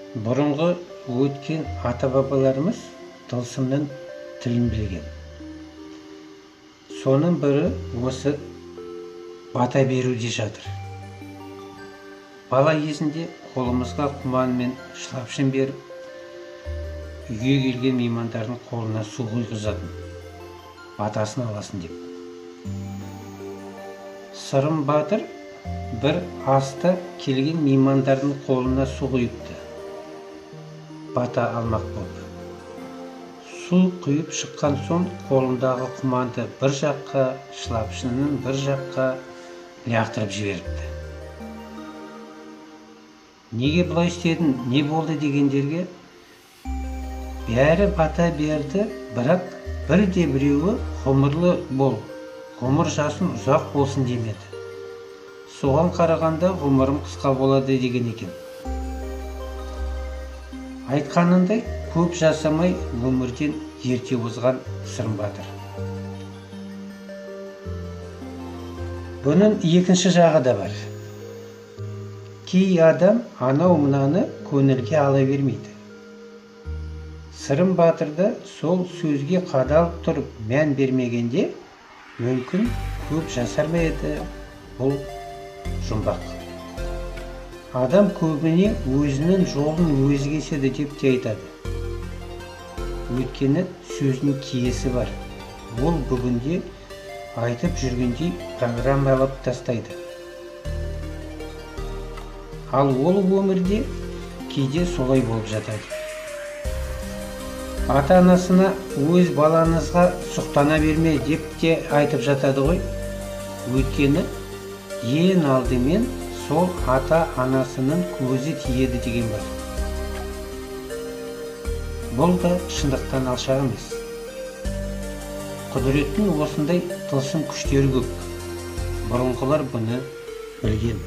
Бұрынғы өткен ата-бабаларымыз тылсымның тілін білген. Соның бірі осы бата беруде жатыр. Бала кезінде қолымызға құман мен шылапшын беріп, үйге келген меймандардың қолына су құйғызатын, батасын аласын деп. Сырым батыр бір аста келген меймандардың қолына су құйыпты, бата алмақ болып. Су құйып шыққан соң қолындағы құманды бір жаққа, шылапшынын бір жаққа лақтырып жіберіпті. Неге бұлай істедің, не болды дегендерге бәрі бата берді, бірақ бірде біреуі ғұмырлы бол, ғұмыр жасын ұзақ болсын демеді. Соған қарағанда ғұмырым қысқа болады деген екен. Айтқанындай көп жасамай өмірден ерте озған Сырым батыр. Бұның екінші жағы да бар. Кей адам анау мынаны көңілге ала бермейді. Сырым батырда сол сөзге қадалып тұрып мән бермегенде мүмкін көп жасар ма еді, бұл жұмбақ. Адам көбіне өзінің жолын өзі кеседі деп те айтады. Өйткені сөздің киесі бар. Ол бүгінде айтып жүргендей программалап тастайды. Ал ол өмірде кейде солай болып жатады. Ата-анасына өз балаңызға сұқтана берме деп те айтып жатады ғой. Өйткені ең алдымен сол ата-анасының көзі тиеді деген бар. Бұл да шындықтан алшақ емес. Құдіреттің осындай тылсым күштері көп. Бұрынғылар бұны білген.